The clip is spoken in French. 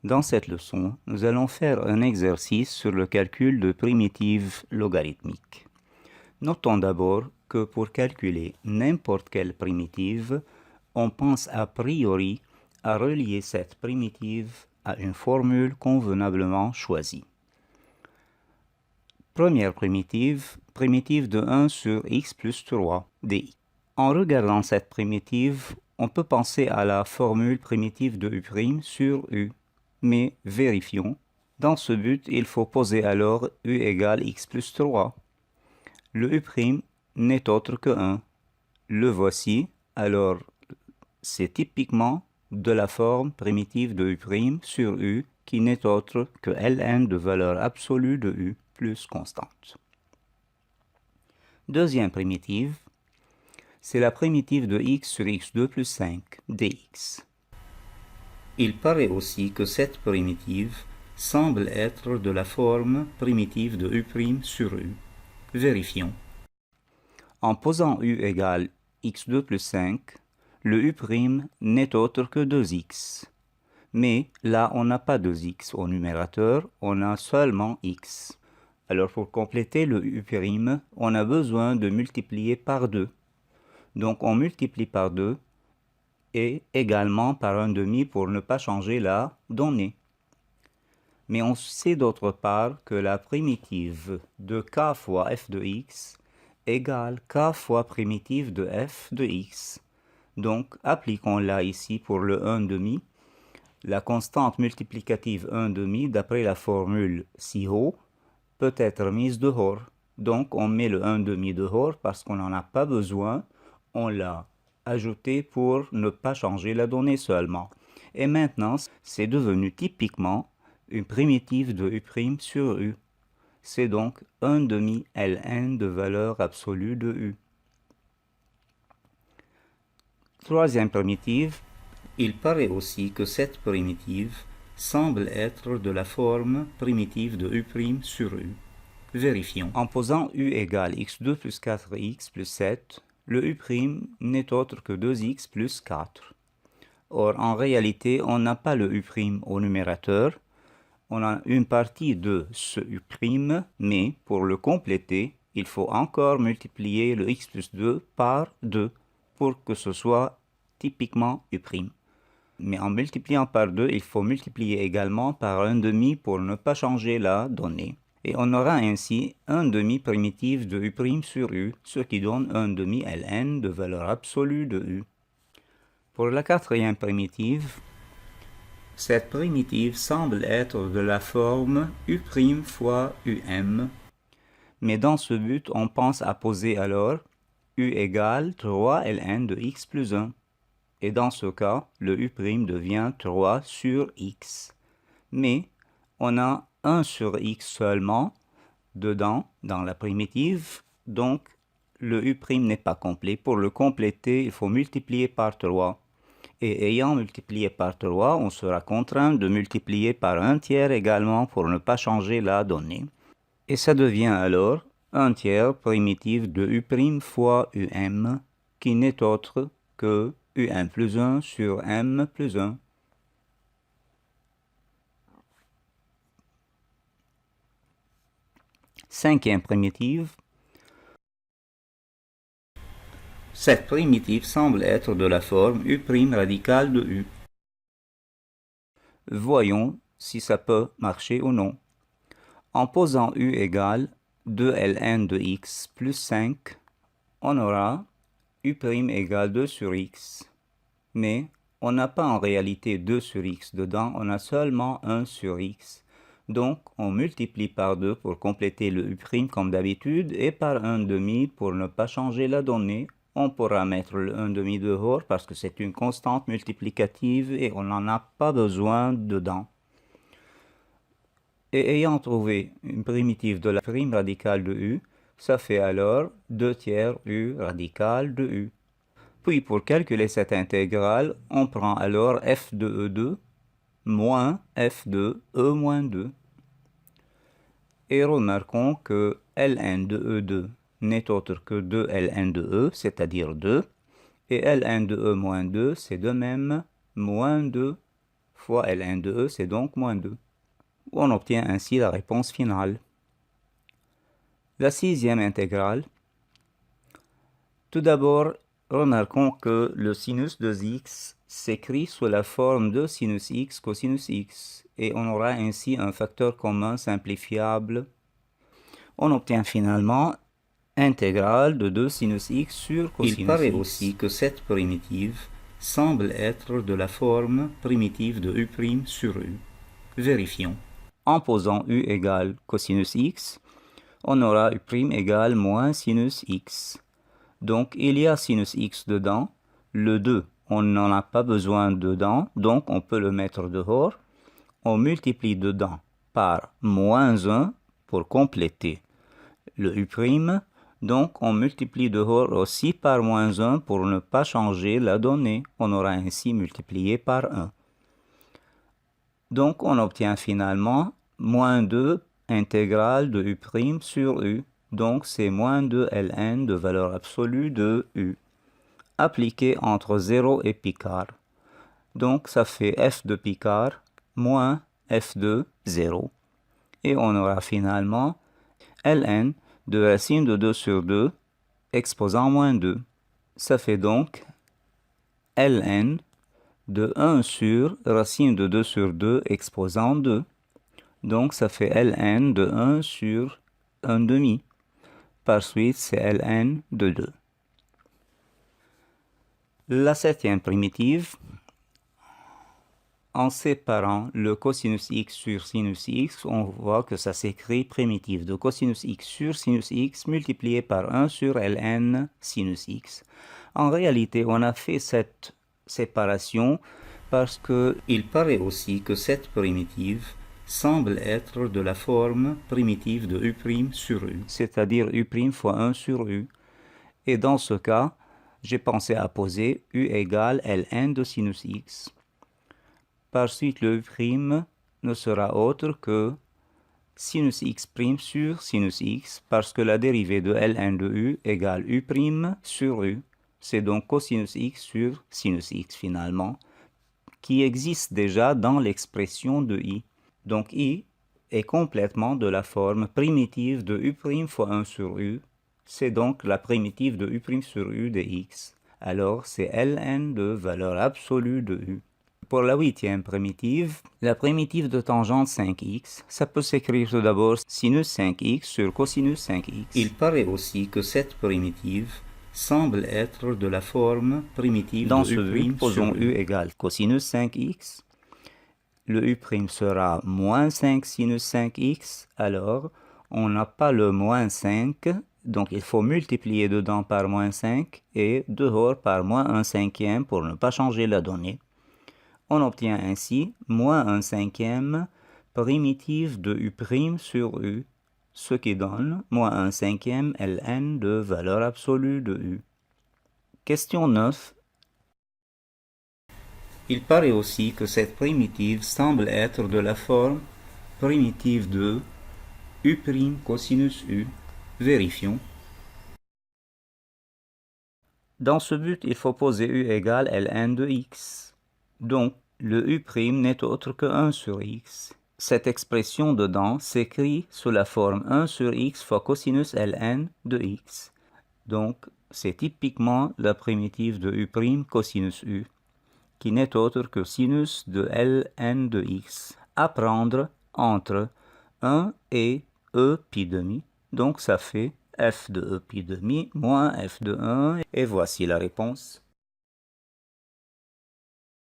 Dans cette leçon, nous allons faire un exercice sur le calcul de primitives logarithmiques. Notons d'abord que pour calculer n'importe quelle primitive, on pense a priori à relier cette primitive à une formule convenablement choisie. Première primitive, primitive de 1 sur x plus 3 dx. En regardant cette primitive, on peut penser à la formule primitive de u' sur u. Mais vérifions. Dans ce but, il faut poser alors u égale x plus 3. Le u' n'est autre que 1. Le voici, alors c'est typiquement de la forme primitive de u' sur u qui n'est autre que ln de valeur absolue de u plus constante. Deuxième primitive, c'est la primitive de x sur x2 plus 5 dx. Il paraît aussi que cette primitive semble être de la forme primitive de u' sur u. Vérifions. En posant u égale x2 plus 5, le u' n'est autre que 2x. Mais là, on n'a pas 2x au numérateur, on a seulement x. Alors pour compléter le u', on a besoin de multiplier par 2. Donc on multiplie par 2 et également par 1/2 pour ne pas changer la donnée. Mais on sait d'autre part que la primitive de k fois f de x égale k fois primitive de f de x. Donc appliquons-la ici pour le 1/2. La constante multiplicative 1/2 d'après la formule si haut peut être mise dehors. Donc on met le 1/2 dehors parce qu'on n'en a pas besoin, on l'a ajouté pour ne pas changer la donnée seulement. Et maintenant, c'est devenu typiquement une primitive de u' sur u. C'est donc 1/2 ln de valeur absolue de u. Troisième primitive, il paraît aussi que cette primitive semble être de la forme primitive de u' sur u. Vérifions. En posant u égale x2 plus 4x plus 7, le u' n'est autre que 2x plus 4. Or, en réalité, on n'a pas le u' au numérateur. On a une partie de ce u', mais pour le compléter, il faut encore multiplier le x plus 2 par 2 pour que ce soit typiquement u'. Mais en multipliant par 2, il faut multiplier également par 1/2 pour ne pas changer la donnée. Et on aura ainsi 1/2 primitive de u' sur u, ce qui donne 1/2 ln de valeur absolue de u. Pour la quatrième primitive, cette primitive semble être de la forme u' fois um, mais dans ce but, on pense à poser alors u égale 3 ln de x plus 1. Et dans ce cas, le u' devient 3 sur x. Mais on a 1 sur x seulement dedans, dans la primitive, donc le u' n'est pas complet. Pour le compléter, il faut multiplier par 3. Et ayant multiplié par 3, on sera contraint de multiplier par 1/3 également pour ne pas changer la donnée. Et ça devient alors 1/3 primitive de u' fois um, qui n'est autre que un plus 1 sur m plus 1. Cinquième primitive. Cette primitive semble être de la forme u' radicale de u. Voyons si ça peut marcher ou non. En posant u égale 2 ln de x plus 5, on aura u' égale 2 sur x. Mais on n'a pas en réalité 2 sur x dedans, on a seulement 1 sur x. Donc on multiplie par 2 pour compléter le u' comme d'habitude et par 1/2 pour ne pas changer la donnée. On pourra mettre le 1/2 dehors parce que c'est une constante multiplicative et on n'en a pas besoin dedans. Et ayant trouvé une primitive de la prime radicale de u, ça fait alors 2/3 u radicale de u. Puis pour calculer cette intégrale, on prend alors f de e2 moins f de e moins 2. Et remarquons que ln de e2 n'est autre que 2 ln de e, c'est-à-dire 2, et ln de e moins 2, c'est de même moins 2 fois ln de e, c'est donc moins 2. On obtient ainsi la réponse finale. La sixième intégrale. Tout d'abord, remarquons que le sinus de x s'écrit sous la forme de sinus x cosinus x, et on aura ainsi un facteur commun simplifiable. On obtient finalement intégrale de 2 sinus x sur cosinus x. Il paraît aussi que cette primitive semble être de la forme primitive de u' sur u. Vérifions. En posant u égale cosinus x, on aura u' égale moins sinus x. Donc, il y a sinus x dedans. Le 2, on n'en a pas besoin dedans, donc on peut le mettre dehors. On multiplie dedans par moins 1 pour compléter le u'. Donc, on multiplie dehors aussi par moins 1 pour ne pas changer la donnée. On aura ainsi multiplié par 1. Donc, on obtient finalement moins 2 intégrale de u' sur u. Donc, c'est moins 2 ln de valeur absolue de u, appliqué entre 0 et Picard. Donc, ça fait f de Picard moins f de 0. Et on aura finalement ln de racine de 2 sur 2, exposant moins 2. Ça fait donc ln de 1 sur racine de 2 sur 2, exposant 2. Donc, ça fait ln de 1 sur 1 demi. Par suite, c'est ln de 2. La septième primitive, en séparant le cosinus x sur sinus x, on voit que ça s'écrit primitive de cosinus x sur sinus x multiplié par 1 sur ln sinus x. En réalité, on a fait cette séparation parce qu'il paraît aussi que cette primitive semble être de la forme primitive de u' sur u, c'est-à-dire u' fois 1 sur u. Et dans ce cas, j'ai pensé à poser u égale ln de sinus x. Par suite, le u' ne sera autre que sinus x' sur sinus x, parce que la dérivée de ln de u égale u' sur u. C'est donc cosinus x sur sinus x finalement, qui existe déjà dans l'expression de i. Donc i est complètement de la forme primitive de u' fois 1 sur u. C'est donc la primitive de u' sur u de x. Alors c'est ln de valeur absolue de u. Pour la huitième primitive, la primitive de tangente 5x, ça peut s'écrire tout d'abord sinus 5x sur cosinus 5x. Il paraît aussi que cette primitive semble être de la forme primitive de u'. Dans ce but, posons u égale cosinus 5x. Le u' sera moins 5 sinus 5x, alors on n'a pas le moins 5, donc il faut multiplier dedans par moins 5 et dehors par moins 1 cinquième pour ne pas changer la donnée. On obtient ainsi moins 1 cinquième primitive de u' sur u, ce qui donne moins 1 cinquième ln de valeur absolue de u. Question 9. Il paraît aussi que cette primitive semble être de la forme primitive de u' cosinus u. Vérifions. Dans ce but, il faut poser u égale ln de x. Donc, le u' n'est autre que 1 sur x. Cette expression dedans s'écrit sous la forme 1 sur x fois cosinus ln de x. Donc, c'est typiquement la primitive de u' cosinus u, qui n'est autre que sinus de ln de x, à prendre entre 1 et e pi demi. Donc ça fait f de e pi demi moins f de 1, et voici la réponse.